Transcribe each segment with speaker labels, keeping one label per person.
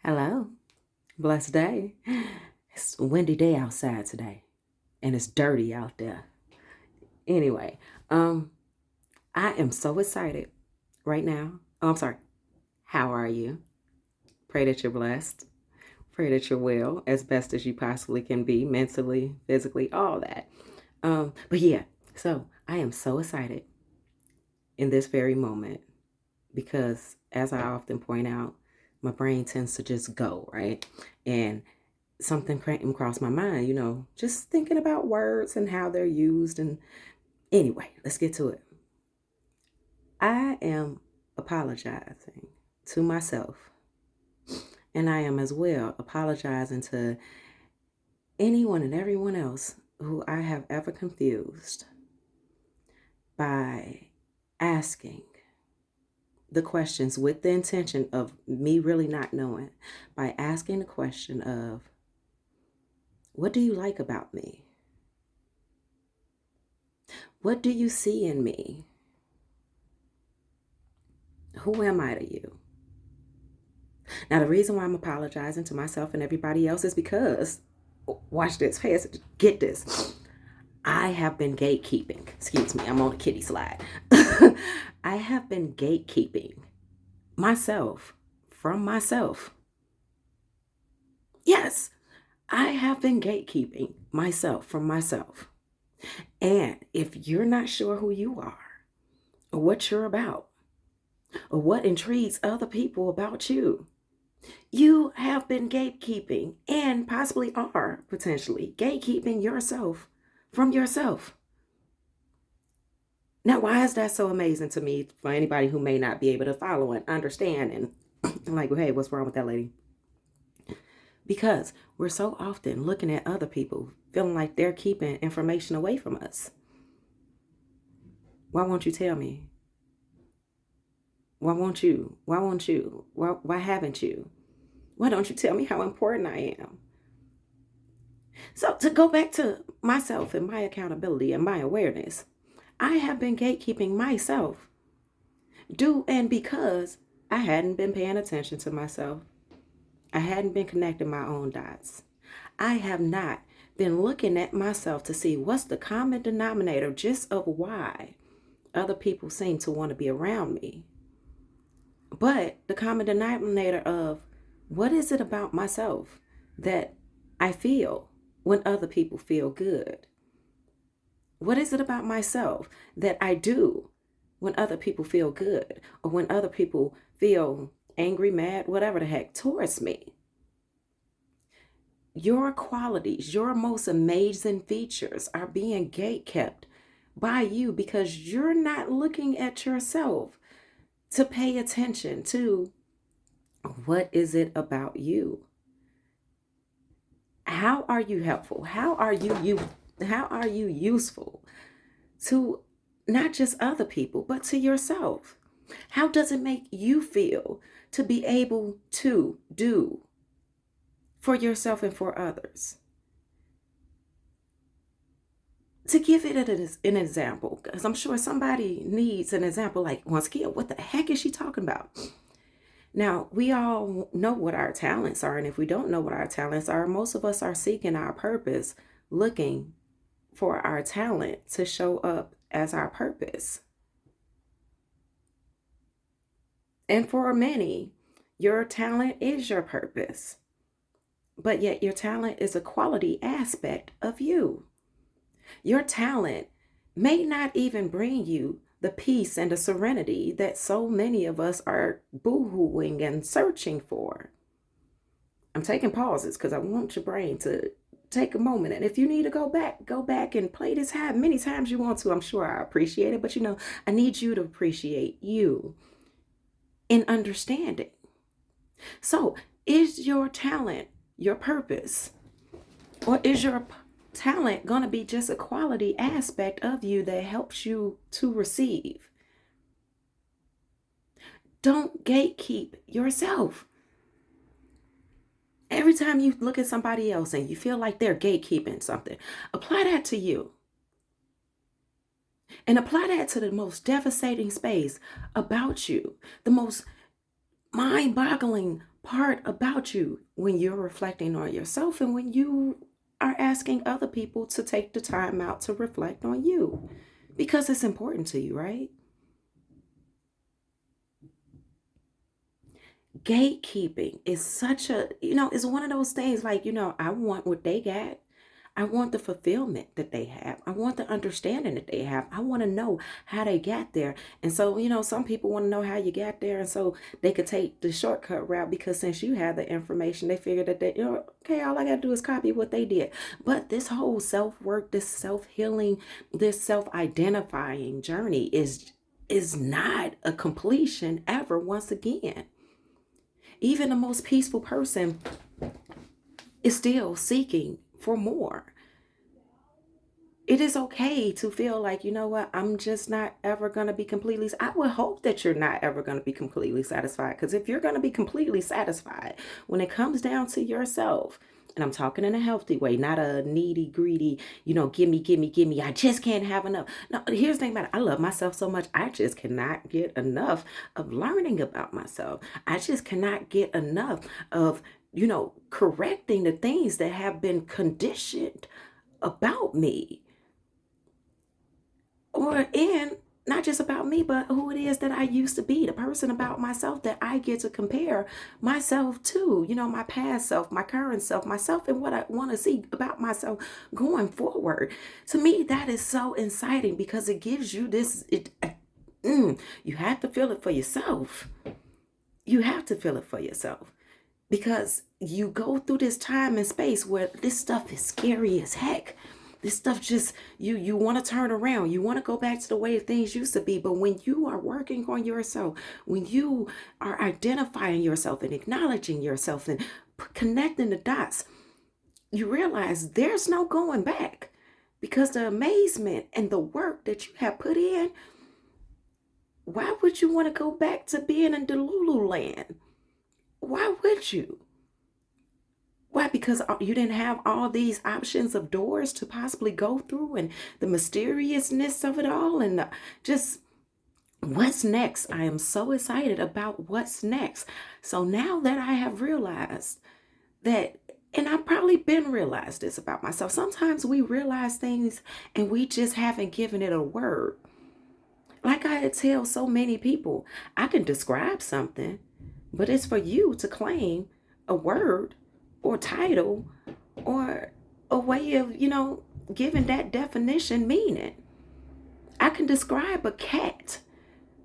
Speaker 1: Hello, blessed day. It's a windy day outside today, and it's dirty out there. Anyway, um, I am so excited right now. Oh, I'm sorry. How are you? Pray that you're blessed. Pray that you're well, as best as you possibly can be, mentally, physically, all that. But yeah, so I am so excited in this very moment because, as I often point out, my brain tends to just go right, and something came across my mind, just thinking about words and how they're used. And anyway, let's get to it. I am apologizing to myself, and I am as well apologizing to anyone and everyone else who I have ever confused by asking the questions with the intention of me really not knowing, by asking the question of, what do you like about me? What do you see in me? Who am I to you? Now, the reason why I'm apologizing to myself and everybody else is because, watch this, get this. I have been gatekeeping. Excuse me, I'm on a kitty slide. I have been gatekeeping myself from myself. Yes, I have been gatekeeping myself from myself. And if you're not sure who you are, or what you're about, or what intrigues other people about you, you have been gatekeeping and possibly are potentially gatekeeping yourself from yourself. Now, why is that so amazing to me for anybody who may not be able to follow and understand? And I'm like, well, hey, what's wrong with that lady? Because we're so often looking at other people, feeling like they're keeping information away from us. Why won't you tell me? Why won't you? Why won't you? Why haven't you? Why don't you tell me how important I am? So, to go back to myself and my accountability and my awareness, I have been gatekeeping myself due and because I hadn't been paying attention to myself. I hadn't been connecting my own dots. I have not been looking at myself to see what's the common denominator just of why other people seem to want to be around me. But the common denominator of what is it about myself that I feel when other people feel good? What is it about myself that I do when other people feel good or when other people feel angry, mad, whatever the heck towards me? Your qualities, your most amazing features are being gate kept by you because you're not looking at yourself to pay attention to what is it about you? How are you helpful? How are you useful to not just other people, but to yourself? How does it make you feel to be able to do for yourself and for others? To give it an example, because I'm sure somebody needs an example, like, once again, what the heck is she talking about? Now, we all know what our talents are, and if we don't know what our talents are, most of us are seeking our purpose, looking for our talent to show up as our purpose. And for many, your talent is your purpose, but yet your talent is a quality aspect of you. Your talent may not even bring you the peace and the serenity that so many of us are boo-hooing and searching for. I'm taking pauses because I want your brain to take a moment. And if you need to go back and play this many times you want to. I'm sure I appreciate it. But I need you to appreciate you in understanding. So, is your talent your purpose? Or is your talent going to be just a quality aspect of you that helps you to receive? Don't gatekeep yourself. Every time you look at somebody else and you feel like they're gatekeeping something, apply that to you. And apply that to the most devastating space about you, the most mind boggling part about you when you're reflecting on yourself and when you are asking other people to take the time out to reflect on you because it's important to you, right? Gatekeeping is such a, it's one of those things like, I want what they got. I want the fulfillment that they have. I want the understanding that they have. I want to know how they got there. And so, some people want to know how you got there. And so they could take the shortcut route because since you have the information, they figure that okay, all I got to do is copy what they did. But this whole self work, this self healing, this self identifying journey is not a completion ever once again. Even the most peaceful person is still seeking for more. It is okay to feel like, what, I'm just not ever going to be completely, I would hope that you're not ever going to be completely satisfied. Because if you're going to be completely satisfied when it comes down to yourself, and I'm talking in a healthy way, not a needy, greedy, gimme, gimme, gimme. I just can't have enough. No, here's the thing about it. I love myself so much. I just cannot get enough of learning about myself. I just cannot get enough of, correcting the things that have been conditioned about me or in not just about me, but who it is that I used to be, the person about myself that I get to compare myself to, my past self, my current self, myself, and what I want to see about myself going forward. To me, that is so exciting because it gives you you have to feel it for yourself. You have to feel it for yourself because you go through this time and space where this stuff is scary as heck. This stuff just, you want to turn around. You want to go back to the way things used to be. But when you are working on yourself, when you are identifying yourself and acknowledging yourself and connecting the dots, you realize there's no going back because the amazement and the work that you have put in, why would you want to go back to being in Delulu land? Why would you? Why? Because you didn't have all these options of doors to possibly go through and the mysteriousness of it all and just what's next. I am so excited about what's next. So now that I have realized that, and I've probably been realized this about myself, sometimes we realize things and we just haven't given it a word. Like I tell so many people, I can describe something, but it's for you to claim a word or title or a way of, giving that definition meaning. I can describe a cat,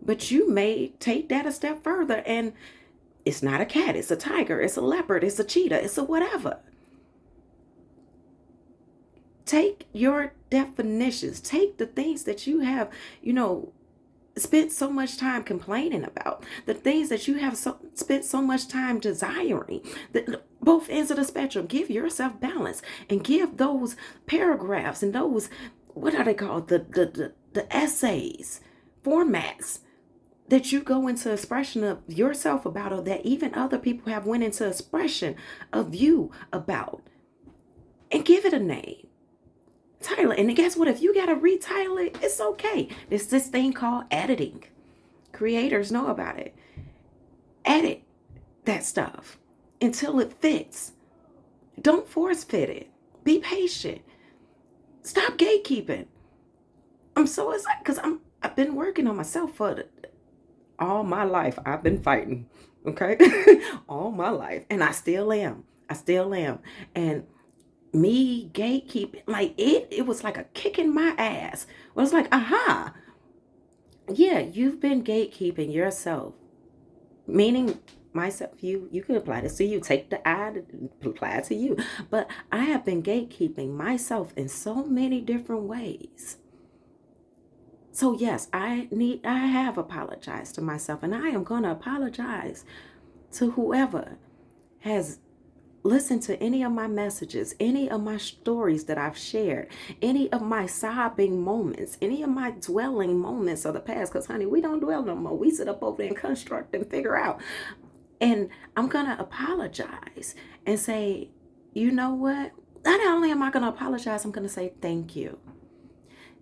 Speaker 1: but you may take that a step further and it's not a cat, it's a tiger, it's a leopard, it's a cheetah, it's a whatever. Take your definitions, take the things that you have, spent so much time complaining about, the things that you have spent so much time desiring, both ends of the spectrum. Give yourself balance and give those paragraphs and those, what are they called, the essays, formats that you go into expression of yourself about, or that even other people have went into expression of you about, and give it a name. Title it. And guess what? If you got to retitle it, it's okay. There's this thing called editing. Creators know about it. Edit that stuff until it fits. Don't force fit it. Be patient. Stop gatekeeping. I'm so excited because I've been working on myself for all my life. I've been fighting, okay? All my life. And I still am. I still am. And me gatekeeping, like it was like a kick in my ass. Well, it's like, aha, yeah, you've been gatekeeping yourself, meaning myself. You could apply this to you. Take the I to apply to you. But I have been gatekeeping myself in so many different ways. So yes, I have apologized to myself, and I am gonna apologize to whoever has listen to any of my messages, any of my stories that I've shared, any of my sobbing moments, any of my dwelling moments of the past. Because, honey, we don't dwell no more. We sit up over there and construct and figure out. And I'm going to apologize and say, you know what? Not only am I going to apologize, I'm going to say thank you.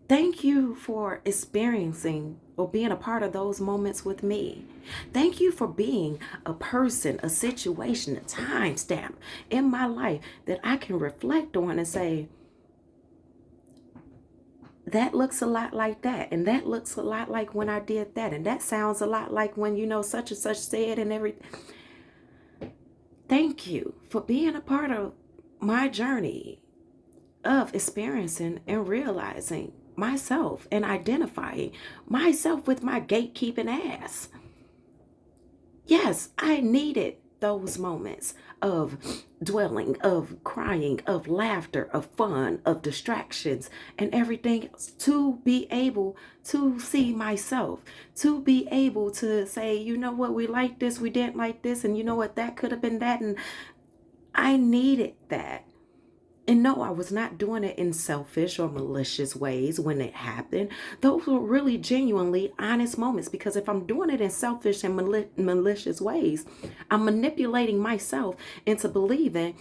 Speaker 1: Thank you for experiencing or being a part of those moments with me. Thank you for being a person, a situation, a timestamp in my life that I can reflect on and say, that looks a lot like that. And that looks a lot like when I did that. And that sounds a lot like when, such and such said and everything. Thank you for being a part of my journey of experiencing and realizing myself and identifying myself with my gatekeeping ass. Yes, I needed those moments of dwelling, of crying, of laughter, of fun, of distractions, and everything else to be able to see myself, to be able to say, you know what, we like this, we didn't like this, and you know what, that could have been that. And I needed that. And no, I was not doing it in selfish or malicious ways when it happened. Those were really genuinely honest moments, because if I'm doing it in selfish and malicious ways, I'm manipulating myself into believing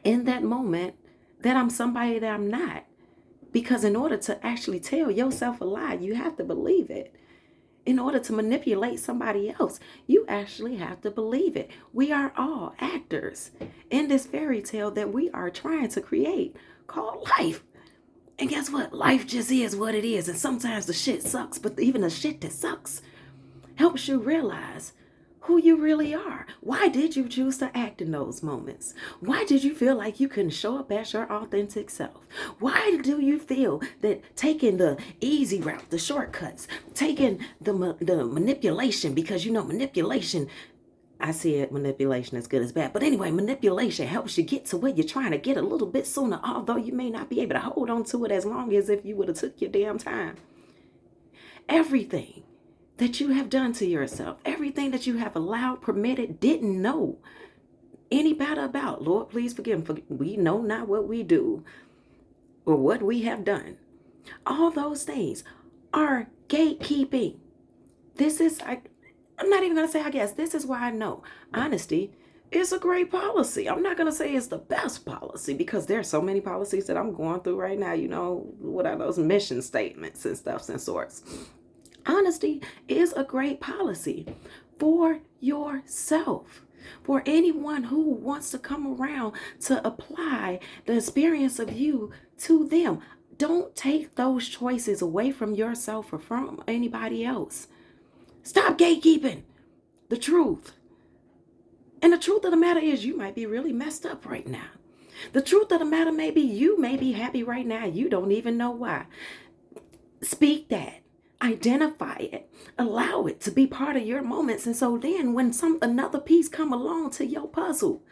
Speaker 1: in that moment that I'm somebody that I'm not. Because in order to actually tell yourself a lie, you have to believe it. In order to manipulate somebody else, you actually have to believe it. We are all actors in this fairy tale that we are trying to create called life. And guess what? Life just is what it is. And sometimes the shit sucks, but even the shit that sucks helps you realize who you really are. Why did you choose to act in those moments? Why did you feel like you couldn't show up as your authentic self? Why do you feel that taking the easy route, the shortcuts, taking the manipulation, because manipulation, I see it, manipulation as good as bad. But anyway, manipulation helps you get to where you're trying to get a little bit sooner, although you may not be able to hold on to it as long as if you would have took your damn time. Everything that you have done to yourself, everything that you have allowed, permitted, didn't know any better about. Lord, please forgive me. We know not what we do or what we have done. All those things are gatekeeping. I'm not even going to say, I guess, this is why I know honesty is a great policy. I'm not going to say it's the best policy, because there are so many policies that I'm going through right now. What are those mission statements and stuff and sorts? Honesty is a great policy for yourself, for anyone who wants to come around to apply the experience of you to them. Don't take those choices away from yourself or from anybody else. Stop gatekeeping the truth. And the truth of the matter is, you might be really messed up right now. The truth of the matter may be, you may be happy right now. You don't even know why. Speak that. Identify it. Allow it to be part of your moments. And so then when another piece come along to your puzzle,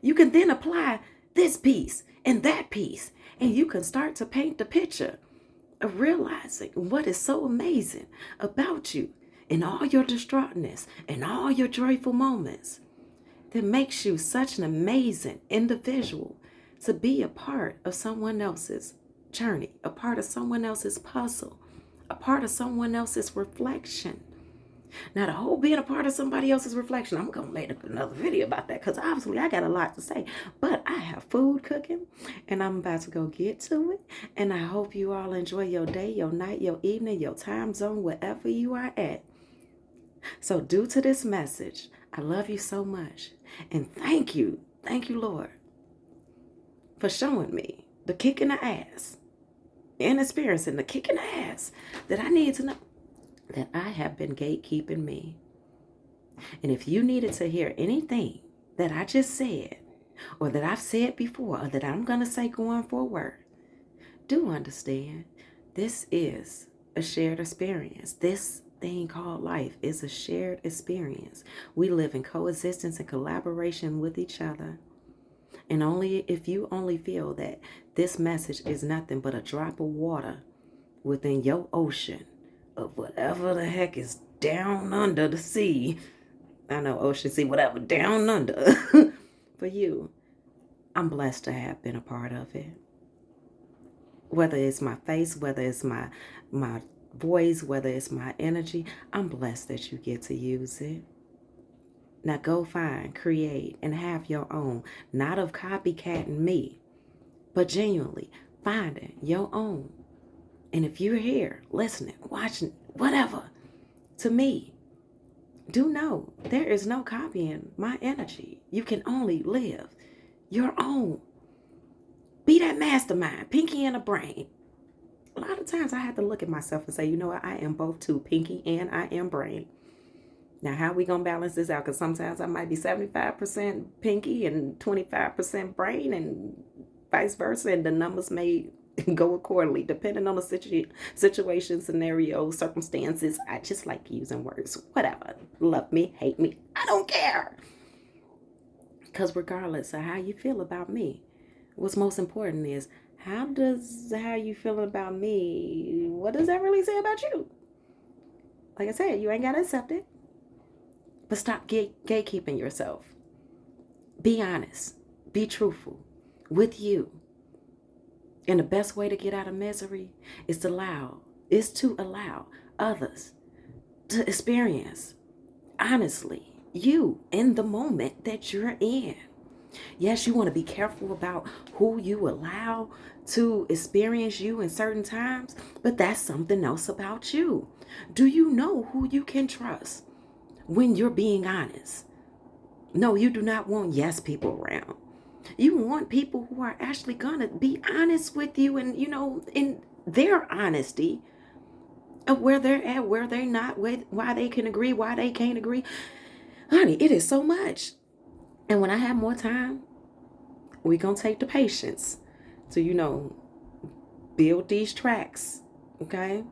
Speaker 1: you can then apply this piece and that piece. And you can start to paint the picture of realizing what is so amazing about you in all your distraughtness and all your joyful moments that makes you such an amazing individual to be a part of someone else's journey, a part of someone else's puzzle, a part of someone else's reflection. Now, the whole being a part of somebody else's reflection, I'm going to make another video about that, because obviously I got a lot to say. But I have food cooking, and I'm about to go get to it. And I hope you all enjoy your day, your night, your evening, your time zone, wherever you are at. So due to this message, I love you so much. And thank you, Lord, for showing me the kick in the ass and experiencing the kick in the ass that I need to know that I have been gatekeeping me. And if you needed to hear anything that I just said, or that I've said before, or that I'm going to say going forward, do understand this is a shared experience. This thing called life is a shared experience. We live in coexistence and collaboration with each other. And only if you only feel that this message is nothing but a drop of water within your ocean of whatever the heck is down under the sea. I know, ocean, sea, whatever, down under. For you, I'm blessed to have been a part of it. Whether it's my face, whether it's my voice, whether it's my energy, I'm blessed that you get to use it. Now go find, create, and have your own, not of copycatting me, but genuinely finding your own. And if you're here listening, watching, whatever, to me, do know there is no copying my energy. You can only live your own. Be that mastermind, pinky and a brain. A lot of times I have to look at myself and say, you know what, I am both too, pinky and I am brain. Now, how we going to balance this out? Because sometimes I might be 75% pinky and 25% brain and vice versa. And the numbers may go accordingly, depending on the situation, scenario, circumstances. I just like using words. Whatever. Love me, hate me. I don't care. Because regardless of how you feel about me, what's most important is how you feel about me, what does that really say about you? Like I said, you ain't got to accept it. But stop gatekeeping yourself. Be honest. Be truthful with you. And the best way to get out of misery is to allow others to experience, honestly, you in the moment that you're in. Yes, you want to be careful about who you allow to experience you in certain times, but that's something else about you. Do you know who you can trust when you're being honest? No, you do not want yes people around. You want people who are actually going to be honest with you and, in their honesty of where they're at, where they're not, why they can agree, why they can't agree. Honey, it is so much. And when I have more time, we're going to take the patience to, build these tracks. Okay?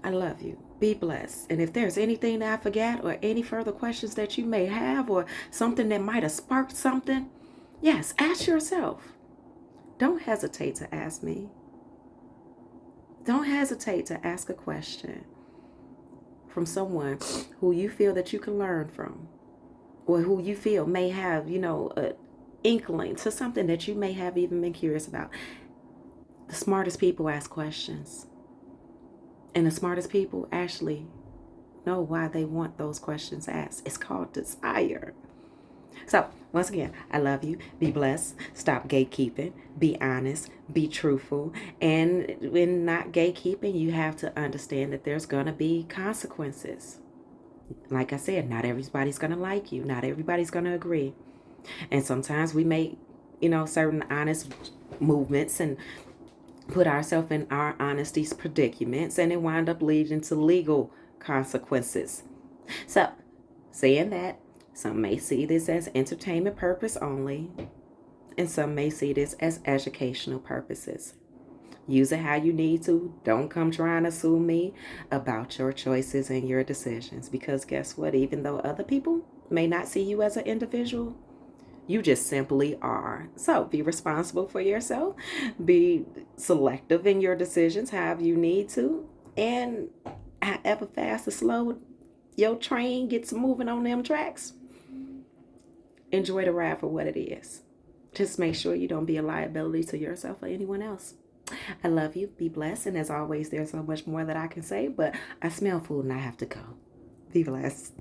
Speaker 1: I love you. Be blessed. And if there's anything that I forgot or any further questions that you may have or something that might have sparked something, yes, ask yourself. Don't hesitate to ask me. Don't hesitate to ask a question from someone who you feel that you can learn from or who you feel may have, an inkling to something that you may have even been curious about. The smartest people ask questions. And the smartest people actually know why they want those questions asked. It's called desire. So, once again, I love you. Be blessed. Stop gatekeeping. Be honest. Be truthful. And when not gatekeeping, you have to understand that there's going to be consequences. Like I said, not everybody's going to like you. Not everybody's going to agree. And sometimes we make, certain honest movements and put ourselves in our honesty's predicaments, and it wind up leading to legal consequences. So, saying that, some may see this as entertainment purpose only, and some may see this as educational purposes. Use it how you need to. Don't come trying to sue me about your choices and your decisions, because guess what? Even though other people may not see you as an individual, you just simply are. So be responsible for yourself. Be selective in your decisions, however you need to. And however fast or slow your train gets moving on them tracks, enjoy the ride for what it is. Just make sure you don't be a liability to yourself or anyone else. I love you. Be blessed. And as always, there's so much more that I can say, but I smell food and I have to go. Be blessed.